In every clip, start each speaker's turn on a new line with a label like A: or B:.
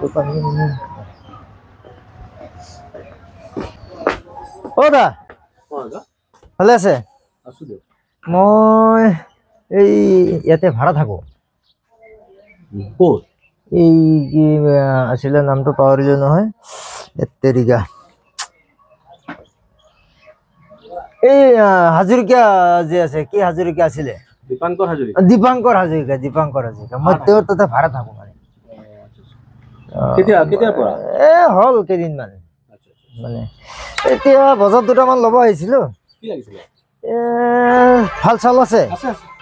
A: ও দা ভালে আছে? মই এই ইয়াতে ভাড়া থাকো।
B: ক'ত?
A: এই কি আছিলে নামটো পাহৰিলো নহয়। এতেৰিকা এই হাজৰিকা যে আছে, কি হাজৰিকা আছিলে?
B: দীপাংকৰ হাজৰিকা।
A: দীপাংকৰ হাজৰিকা। মই তেওঁৰ তাতে ভাড়া থাকো মানে।
B: কেতিয়াৰ পৰা?
A: হল কেইদিনমান মানে। এতিয়া বজাৰ দুটামান ল'ব আহিছিলো।
B: কি লাগিছিলে?
A: ভাল চাল আছে?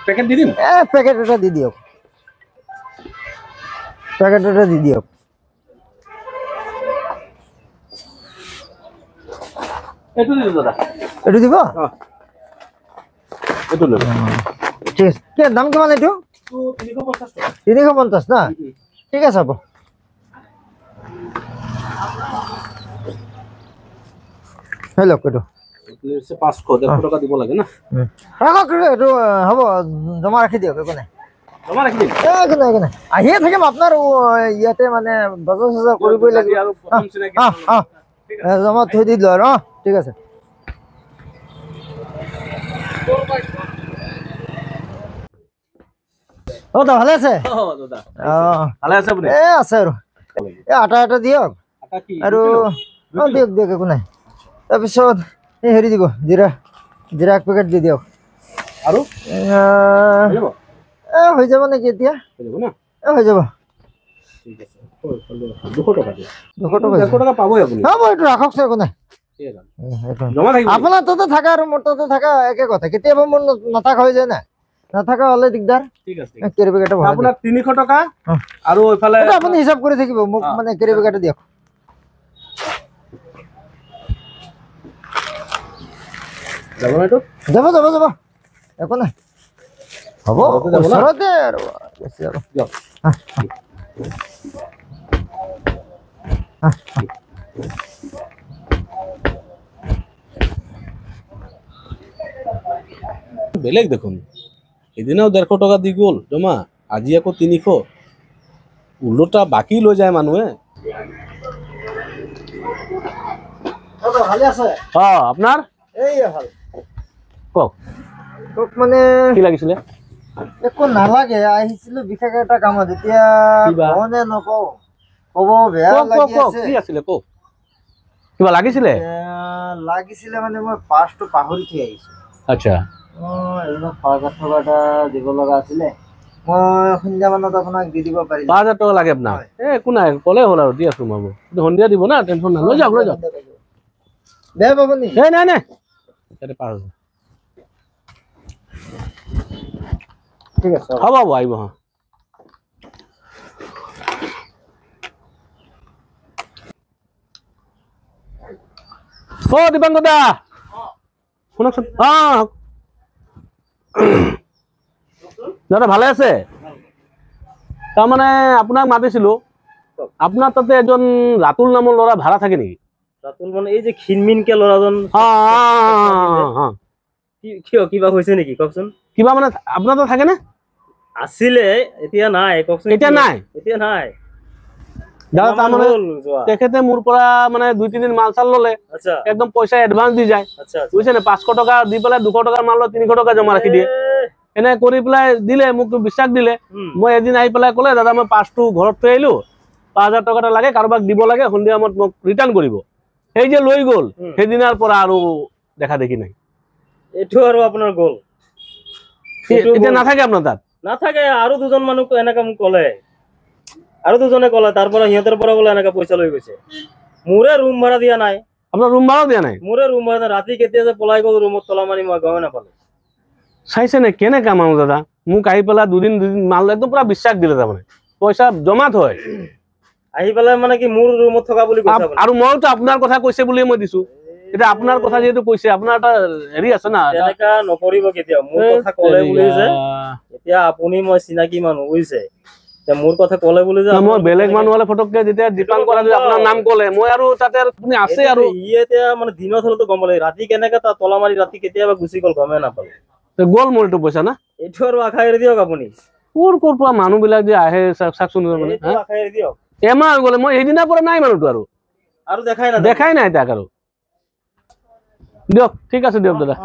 B: পেকেট দি দিম।
A: পেকেট এটা দি দিয়ক।
B: এইটো দি দাদা।
A: এইটো দিব?
B: এইটো লৈ
A: ঠিক আছে। কি দাম কিমান এইটো? 350 না? ঠিক আছে হ'ব। লওক এইটো
B: 500 টকা দিব লাগে না?
A: ৰাখক, এইটো হ'ব, জমা ৰাখি দিয়ক। একো নাই,
B: জমা ৰাখি দিম।
A: একো নাই, আহিয়ে থাকিম আপোনাৰ ইয়াতে মানে বজাৰ চজাৰ কৰিবই লাগিব। জমা থৈ দিলো আৰু। ঠিক আছে। দা ভালে আছে? আছে আৰু আটা দিয়ক আৰু দিয়ক, একো নাই। তাৰপিছত এই হেৰি দিব, জিৰা 1 পেকেট দি দিয়ক।
B: আৰু
A: হৈ যাব নেকি এতিয়া? হৈ যাব। 200 টকা
B: পাবই আপুনি।
A: হ'ব, এইটো ৰাখকচোন, একো নাই। আপোনাৰ তাতে থাকা আৰু মোৰ তাতে থাকা একে কথা। কেতিয়াবা মোৰ নাথাকা হৈ যায় না, নাথাকা হলে দিগদাৰ। কেৰি পেকেট
B: আপোনাৰ 300 টকা আৰু এইফালে
A: আপুনি হিচাপ কৰি থাকিব, মোক মানে কেৰি পেকেট দিয়ক। যাব, একো নাই, হ'ব, ওচৰতে আৰু বেছি আৰু।
B: বেলেগ দেখোন, এদিনাও 150 টকা দি গ'ল জমা, আজি আকৌ 300। ওলোটা বাকী লৈ যায় মানুহে।
A: ভালে আছে?
B: আপোনাৰ
A: ভাল।
B: কওক
A: মানে
B: কি লাগিছিলে?
A: একো নালাগে, আহিছিলো বিশেষ এটা কামত। এতিয়া কওনে নকওঁ, ক'ব বেয়া লাগি আছে।
B: কি আছিলে কওক? কিবা লাগিছিলে?
A: লাগিছিলে মানে মই পাৰ্চটো পাহৰি থৈ আহিছো।
B: আচ্ছা,
A: এইবিলাক 5,000 টকা এটা দিব লগা আছিলে। মই সন্ধিয়া মানত আপোনাক দি দিব পাৰিম।
B: 5,000 টকা লাগে আপোনাক? একো নাই, ক'লে হ'ল আৰু দি আছো মই। সন্ধিয়া দিব না, টেনশ্যন নাই। লৈ যাওক।
A: বেয়া পাব নি?
B: নাই, ইয়াতে 5,000।
A: ঠিক আছে,
B: হ'ব, আহিব। দীপাংকৰ দা, শুনকচোন। দাদা ভালে আছে? তাৰমানে আপোনাক মাতিছিলো। আপোনাৰ তাতে এজন ৰাতুল নামৰ ল'ৰা ভাড়া থাকে নেকি?
C: ৰাতুল মানে এই যে ক্ষীণমিনকে ল'ৰাজন। কিয়, কিবা হৈছে নেকি কওকচোন?
B: কিবা মানে আপোনাৰ তাত থাকে নে?
C: আছিলে, এতিয়া নাই। কওকচোন। এতিয়া নাই। দাদা তাৰমানে
B: তেখেতে মোৰ পৰা মানে 2-3 দিন মাল চাল ললে, একদম পইচা এডভান্স দি যায়, বুজিছে নে? 500 টকা দি পেলাই 200 টকাৰ মাল 300 টকা জমা ৰাখি দিয়ে। এনে কৰি পেলাই দিলে, মোক বিশ্বাস দিলে। মই এদিন আহি পেলাই ক'লে, দাদা মই পাৰ্চটো ঘৰত থৈ আহিলো, 5,000 টকা এটা লাগে, কাৰোবাক দিব লাগে, সন্ধিয়া সময়ত মোক ৰিটাৰ্ণ কৰিব। সেই যে লৈ গ'ল, সেইদিনাৰ পৰা আৰু দেখা দেখি নাই।
C: এইটো আৰু আপোনাৰ গ'ল,
B: এতিয়া নাথাকে আপোনাৰ তাত?
C: নাথাকে। আৰু দুজন মানুহ এনেকা মোক ক'লে, তাৰ পৰা সিহঁতৰ পৰা বোলে এনেকা পইচা লৈ গৈছে। মোৰে ৰুম ভাড়া দিয়া নাই।
B: আপোনাৰ ৰুম ভাড়াও দিয়া নাই?
C: মোৰে ৰুম ভাড়া নাই। ৰাতি কেতিয়া যে পলাই গ'ল ৰুমত তলা মাৰি, মই গমে নাপালো।
B: চাইছে নে কেনেকা মানুহ দাদা? মোক আহি পেলাই দুদিন মাল একদম পুৰা বিশ্বাস দিলে, তাৰমানে পইচা জমা থয়
C: আহি পেলাই মানে কি মোৰ ৰুমত থকা বুলি কৈছে।
B: আৰু মইতো আপোনাৰ কথা কৈছে বুলিয়ে মই দিছো। এতিয়া আপোনাৰ কথা যিহেতু কৈছে, আপোনাৰ এটা হেৰি আছে না।
C: এনেকা নকৰিব কেতিয়াও। মোৰ কথা ক'লে বুলি যে, এতিয়া আপুনি মই চিনাকি মানুহ, বুজিছে? মোৰ কথা ক'লে বুলি যে
B: মই বেলেগ মানুহ হলে ফটককে যেতিয়া দীপাংকৰ আপোনাৰ নাম ক'লে, মই আৰু তাতে আপুনি আছে আৰু
C: এতিয়া মানে দিনত হলেতো গম পালে, ৰাতি কেনেকে তাত তলা মাৰি ৰাতি কেতিয়াবা গুচি গ'ল গমে নাপালো।
B: গ'ল মোৰ এইটো পইচা না।
C: এইটো আৰু আশা এৰি দিয়ক আপুনি।
B: ক'ৰ পৰা মানুহ বিলাক যে আহে চাওকচোন,
C: আশা এৰি দিয়ক।
B: এমাহ হৈ গ'লে মই সেইদিনাৰ পৰা নাই মানুহটো
C: আৰু দেখাই
B: নাই তাক আৰু দিয়ক ঠিক আছে দিয়ক দাদা